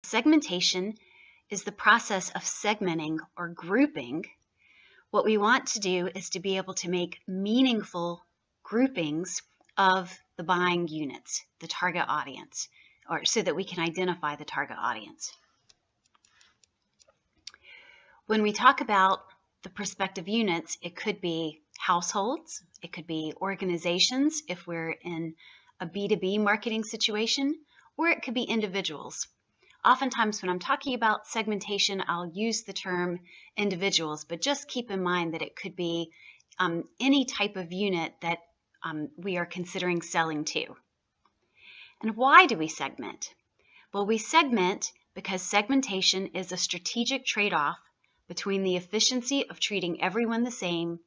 Segmentation is the process of segmenting or grouping. What we want to do is to be able to make meaningful groupings of the buying units, the target audience, or so that we can identify the target audience. When we talk about the prospective units, it could be households, it could be organizations if we're in a B2B marketing situation, or it could be individuals. Oftentimes when I'm talking about segmentation, I'll use the term individuals, but just keep in mind that it could be any type of unit that we are considering selling to. And why do we segment? Well, we segment because segmentation is a strategic trade-off between the efficiency of treating everyone the same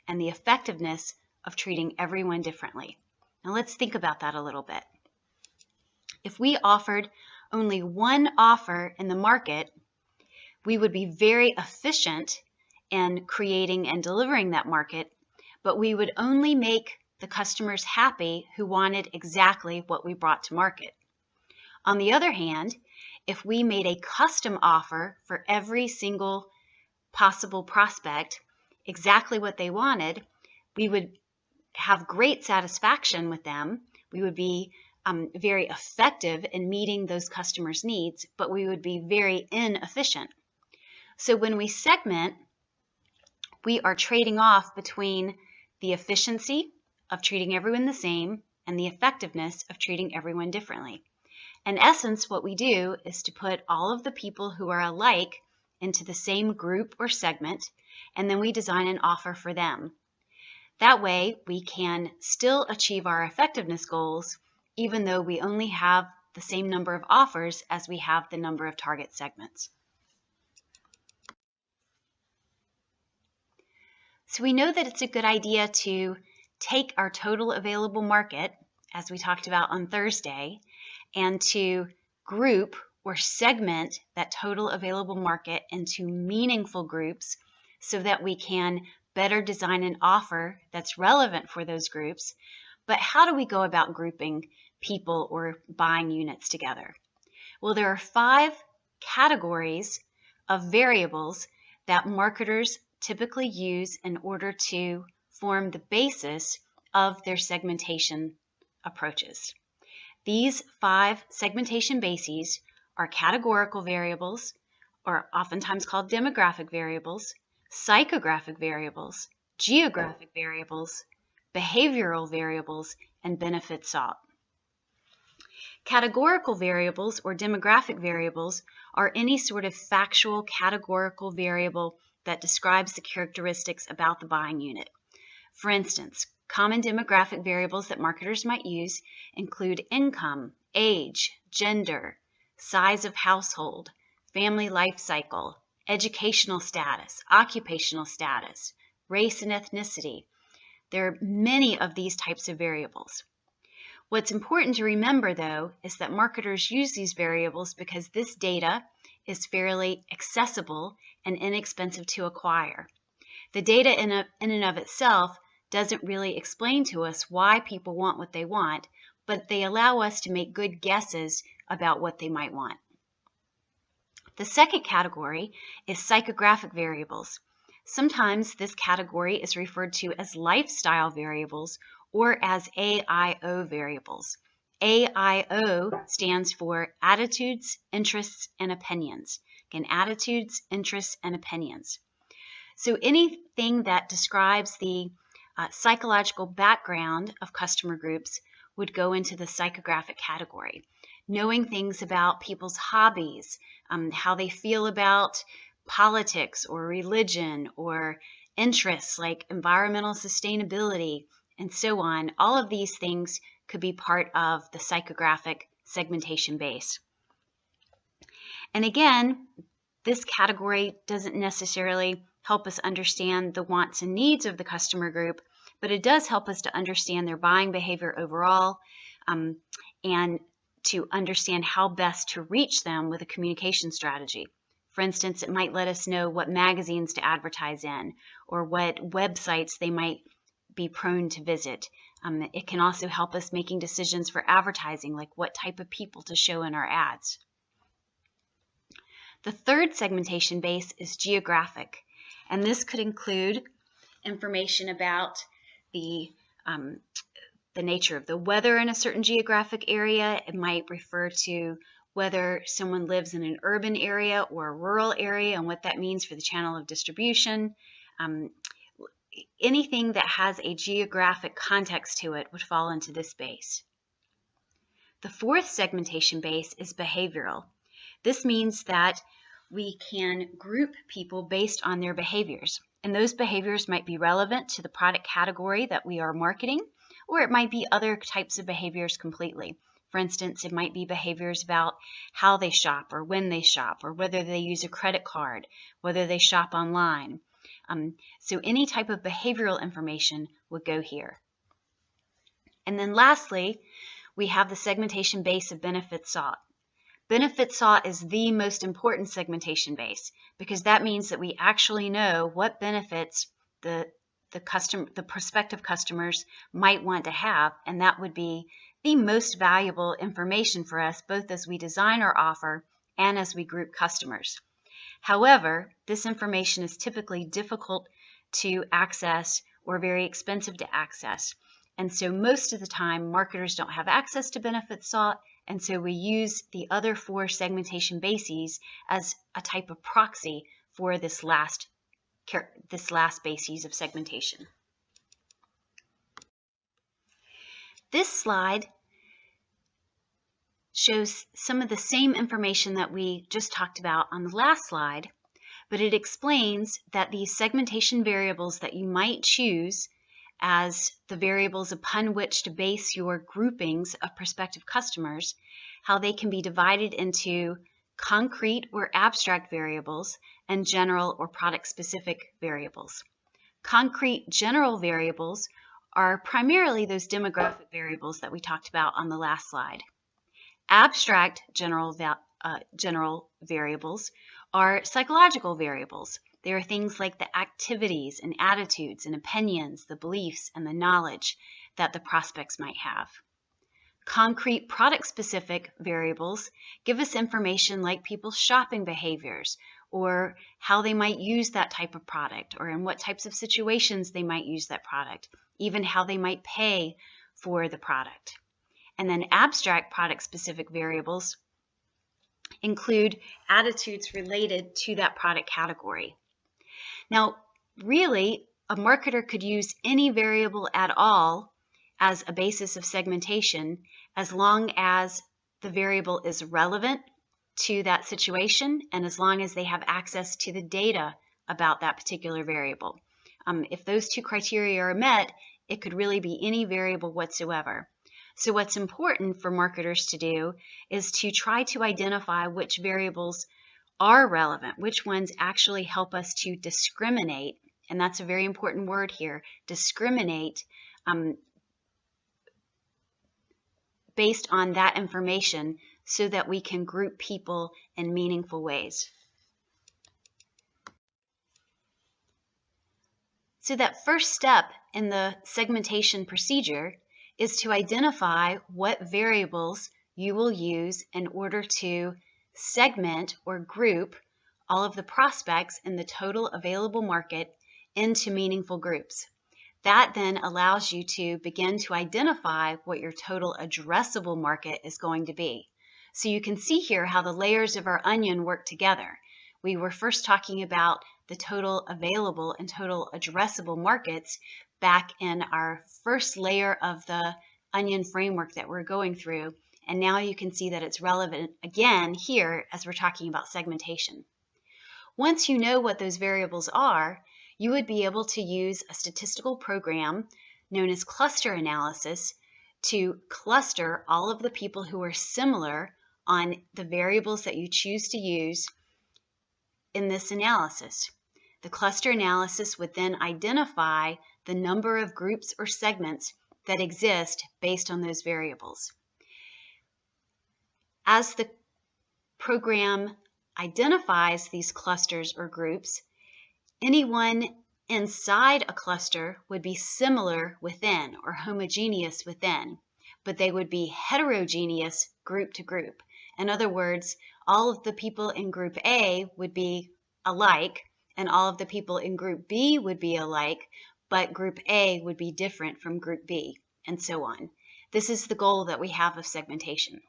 and the effectiveness of treating everyone differently. Now let's think about that a little bit. If we offered only one offer in the market, we would be very efficient in creating and delivering that market, but we would only make the customers happy who wanted exactly what we brought to market. On the other hand, if we made a custom offer for every single possible prospect, exactly what they wanted, we would have great satisfaction with them. We would be very effective in meeting those customers' needs, but we would be very inefficient. So when we segment, we are trading off between the efficiency of treating everyone the same and the effectiveness of treating everyone differently. In essence, what we do is to put all of the people who are alike into the same group or segment, and then we design an offer for them. That way, we can still achieve our effectiveness goals, even though we only have the same number of offers as we have the number of target segments. So we know that it's a good idea to take our total available market, as we talked about on Thursday, and to group or segment that total available market into meaningful groups so that we can better design an offer that's relevant for those groups. But how do we go about grouping people or buying units together? Well, there are 5 categories of variables that marketers typically use in order to form the basis of their segmentation approaches. These 5 segmentation bases are categorical variables, or oftentimes called demographic variables, psychographic variables, geographic variables, behavioral variables, and benefits sought. Categorical variables or demographic variables are any sort of factual categorical variable that describes the characteristics about the buying unit. For instance, common demographic variables that marketers might use include income, age, gender, size of household, family life cycle, educational status, occupational status, race and ethnicity. There are many of these types of variables. What's important to remember, though, is that marketers use these variables because this data is fairly accessible and inexpensive to acquire. The data in and of itself doesn't really explain to us why people want what they want, but they allow us to make good guesses about what they might want. The second category is psychographic variables. Sometimes this category is referred to as lifestyle variables or as AIO variables. AIO stands for attitudes, interests, and opinions. Again, attitudes, interests, and opinions. So anything that describes the psychological background of customer groups would go into the psychographic category. Knowing things about people's hobbies, how they feel about politics or religion or interests like environmental sustainability and so on, all of these things could be part of the psychographic segmentation base. And again, this category doesn't necessarily help us understand the wants and needs of the customer group, but it does help us to understand their buying behavior overall and to understand how best to reach them with a communication strategy. For instance, it might let us know what magazines to advertise in or what websites they might be prone to visit. It can also help us making decisions for advertising, like what type of people to show in our ads. The third segmentation base is geographic, and this could include information about the nature of the weather in a certain geographic area. It might refer to whether someone lives in an urban area or a rural area and what that means for the channel of distribution. Anything that has a geographic context to it would fall into this base. The fourth segmentation base is behavioral. This means that we can group people based on their behaviors, and those behaviors might be relevant to the product category that we are marketing, or it might be other types of behaviors completely. For instance, it might be behaviors about how they shop or when they shop, or whether they use a credit card, whether they shop online. So any type of behavioral information would go here. And then lastly, we have the segmentation base of benefit sought. Benefit sought is the most important segmentation base because that means that we actually know what benefits the prospective customers might want to have, and that would be the most valuable information for us both as we design our offer and as we group customers. However, this information is typically difficult to access or very expensive to access. And so most of the time, marketers don't have access to benefits sought, and so we use the other 4 segmentation bases as a type of proxy for this last basis of segmentation. This slide shows some of the same information that we just talked about on the last slide, but it explains that these segmentation variables that you might choose as the variables upon which to base your groupings of prospective customers, how they can be divided into concrete or abstract variables and general or product-specific variables. Concrete general variables are primarily those demographic variables that we talked about on the last slide. Abstract general variables are psychological variables. They are things like the activities and attitudes and opinions, the beliefs and the knowledge that the prospects might have. Concrete product-specific variables give us information like people's shopping behaviors or how they might use that type of product or in what types of situations they might use that product, even how they might pay for the product. And then abstract product-specific variables include attitudes related to that product category. Now, really, a marketer could use any variable at all as a basis of segmentation as long as the variable is relevant to that situation and as long as they have access to the data about that particular variable. If those 2 criteria are met, it could really be any variable whatsoever. So what's important for marketers to do is to try to identify which variables are relevant, which ones actually help us to discriminate, and that's a very important word here, discriminate based on that information so that we can group people in meaningful ways. So that first step in the segmentation procedure is to identify what variables you will use in order to segment or group all of the prospects in the total available market into meaningful groups. That then allows you to begin to identify what your total addressable market is going to be. So you can see here how the layers of our onion work together. We were first talking about the total available and total addressable markets back in our first layer of the onion framework that we're going through. And now you can see that it's relevant again here as we're talking about segmentation. Once you know what those variables are, you would be able to use a statistical program known as cluster analysis to cluster all of the people who are similar on the variables that you choose to use in this analysis. The cluster analysis would then identify the number of groups or segments that exist based on those variables. As the program identifies these clusters or groups, anyone inside a cluster would be similar within or homogeneous within, but they would be heterogeneous group to group. In other words, all of the people in group A would be alike, and all of the people in group B would be alike, but group A would be different from group B, and so on. This is the goal that we have of segmentation.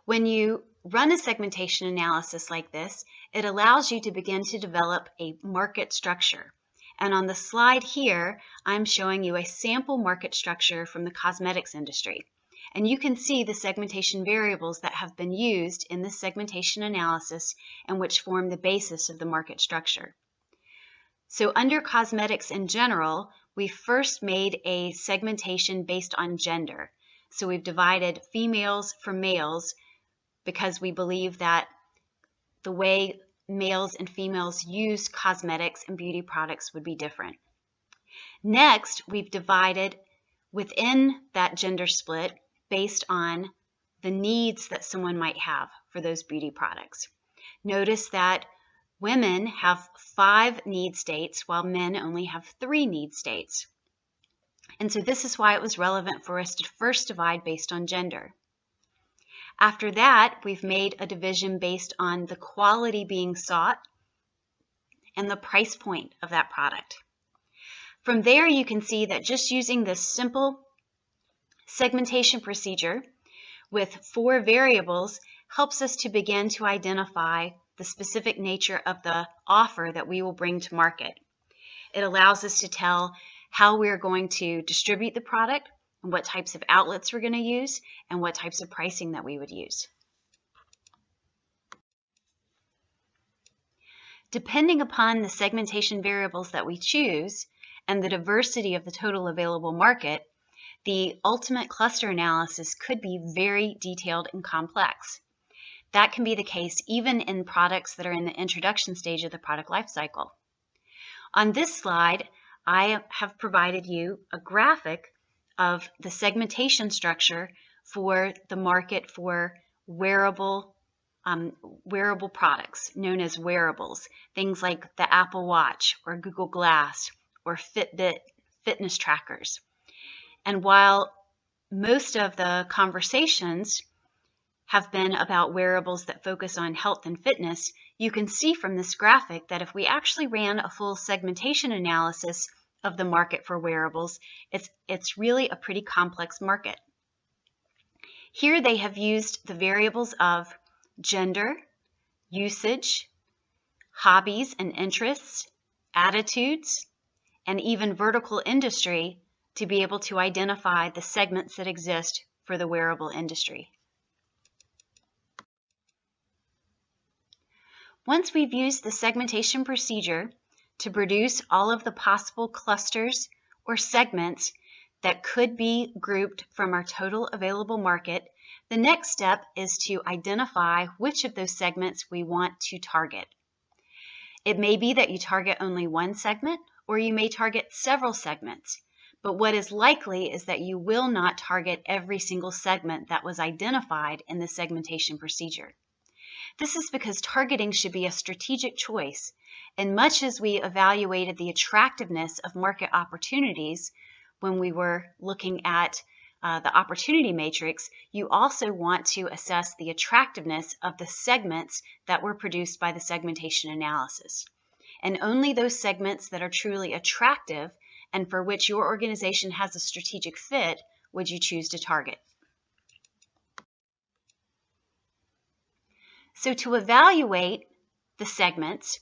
When you run a segmentation analysis like this, it allows you to begin to develop a market structure. And on the slide here, I'm showing you a sample market structure from the cosmetics industry. And you can see the segmentation variables that have been used in this segmentation analysis and which form the basis of the market structure. So under cosmetics in general, we first made a segmentation based on gender. So we've divided females from males because we believe that the way males and females use cosmetics and beauty products would be different. Next, we've divided within that gender split based on the needs that someone might have for those beauty products. Notice that women have 5 need states while men only have 3 need states. And so this is why it was relevant for us to first divide based on gender. After that, we've made a division based on the quality being sought and the price point of that product. From there, you can see that just using this simple segmentation procedure with 4 variables helps us to begin to identify the specific nature of the offer that we will bring to market. It allows us to tell how we're going to distribute the product, and what types of outlets we're going to use, and what types of pricing that we would use. Depending upon the segmentation variables that we choose and the diversity of the total available market, the ultimate cluster analysis could be very detailed and complex. That can be the case even in products that are in the introduction stage of the product life cycle. On this slide, I have provided you a graphic of the segmentation structure for the market for wearable products known as wearables, things like the Apple Watch or Google Glass or Fitbit fitness trackers. And while most of the conversations have been about wearables that focus on health and fitness, you can see from this graphic that if we actually ran a full segmentation analysis of the market for wearables, it's really a pretty complex market. Here they have used the variables of gender, usage, hobbies and interests, attitudes, and even vertical industry to be able to identify the segments that exist for the wearable industry. Once we've used the segmentation procedure to produce all of the possible clusters or segments that could be grouped from our total available market, the next step is to identify which of those segments we want to target. It may be that you target only one segment, or you may target several segments, but what is likely is that you will not target every single segment that was identified in the segmentation procedure. This is because targeting should be a strategic choice, and much as we evaluated the attractiveness of market opportunities when we were looking at the opportunity matrix, you also want to assess the attractiveness of the segments that were produced by the segmentation analysis. And only those segments that are truly attractive and for which your organization has a strategic fit would you choose to target. So to evaluate the segments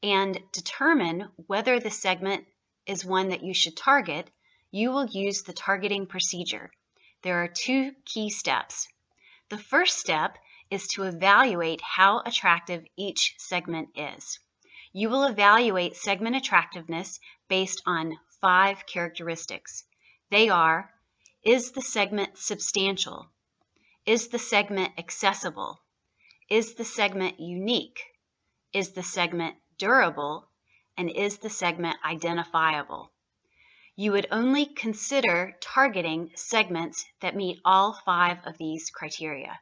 and determine whether the segment is one that you should target, you will use the targeting procedure. There are 2 key steps. The first step is to evaluate how attractive each segment is. You will evaluate segment attractiveness based on 5 characteristics. They are: is the segment substantial? Is the segment accessible? Is the segment unique? Is the segment durable? And is the segment identifiable? You would only consider targeting segments that meet all 5 of these criteria.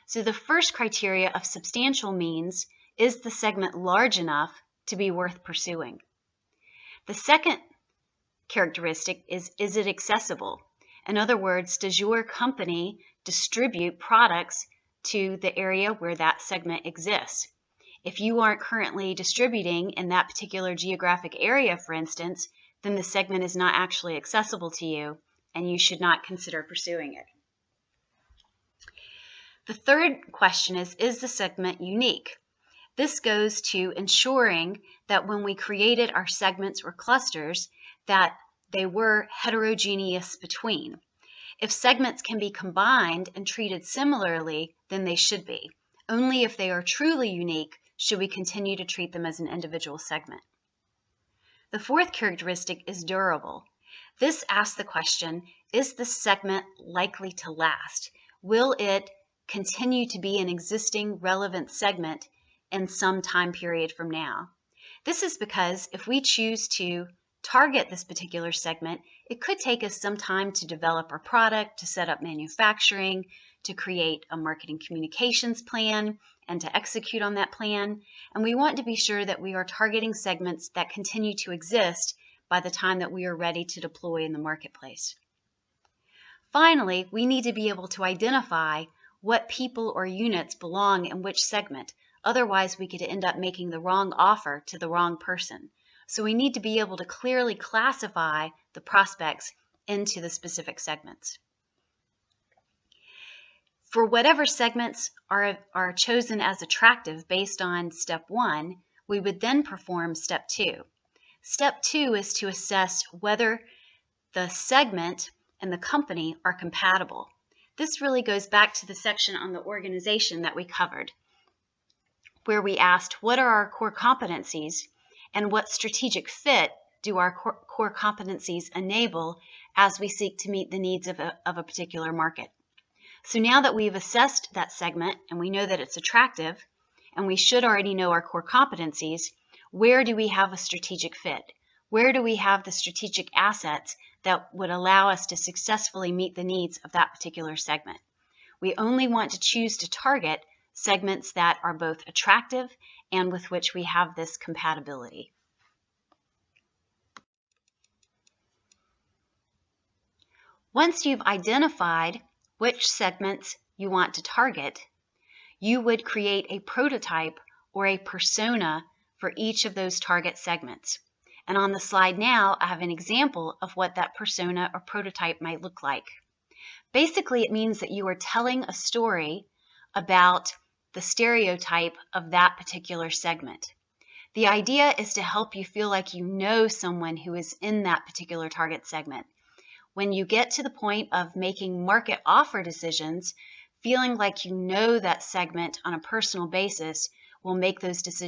So the first criteria of substantial means, is the segment large enough to be worth pursuing? The second characteristic is it accessible? In other words, does your company distribute products to the area where that segment exists. If you aren't currently distributing in that particular geographic area, for instance, then the segment is not actually accessible to you, and you should not consider pursuing it. The third question is the segment unique? This goes to ensuring that when we created our segments or clusters, that they were heterogeneous between. If segments can be combined and treated similarly, then they should be. Only if they are truly unique should we continue to treat them as an individual segment. The fourth characteristic is durable. This asks the question, is the segment likely to last? Will it continue to be an existing relevant segment in some time period from now? This is because if we choose to target this particular segment, it could take us some time to develop our product, to set up manufacturing, to create a marketing communications plan, and to execute on that plan. And we want to be sure that we are targeting segments that continue to exist by the time that we are ready to deploy in the marketplace. Finally, we need to be able to identify what people or units belong in which segment. Otherwise, we could end up making the wrong offer to the wrong person. So we need to be able to clearly classify the prospects into the specific segments. For whatever segments are chosen as attractive based on step 1, we would then perform step 2. Step 2 is to assess whether the segment and the company are compatible. This really goes back to the section on the organization that we covered, where we asked what are our core competencies and what strategic fit do our core competencies enable as we seek to meet the needs of a particular market. So now that we've assessed that segment and we know that it's attractive, and we should already know our core competencies, where do we have a strategic fit? Where do we have the strategic assets that would allow us to successfully meet the needs of that particular segment? We only want to choose to target segments that are both attractive and with which we have this compatibility. Once you've identified which segments you want to target, you would create a prototype or a persona for each of those target segments. And on the slide now, I have an example of what that persona or prototype might look like. Basically, it means that you are telling a story about the stereotype of that particular segment. The idea is to help you feel like you know someone who is in that particular target segment. When you get to the point of making market offer decisions, feeling like you know that segment on a personal basis will make those decisions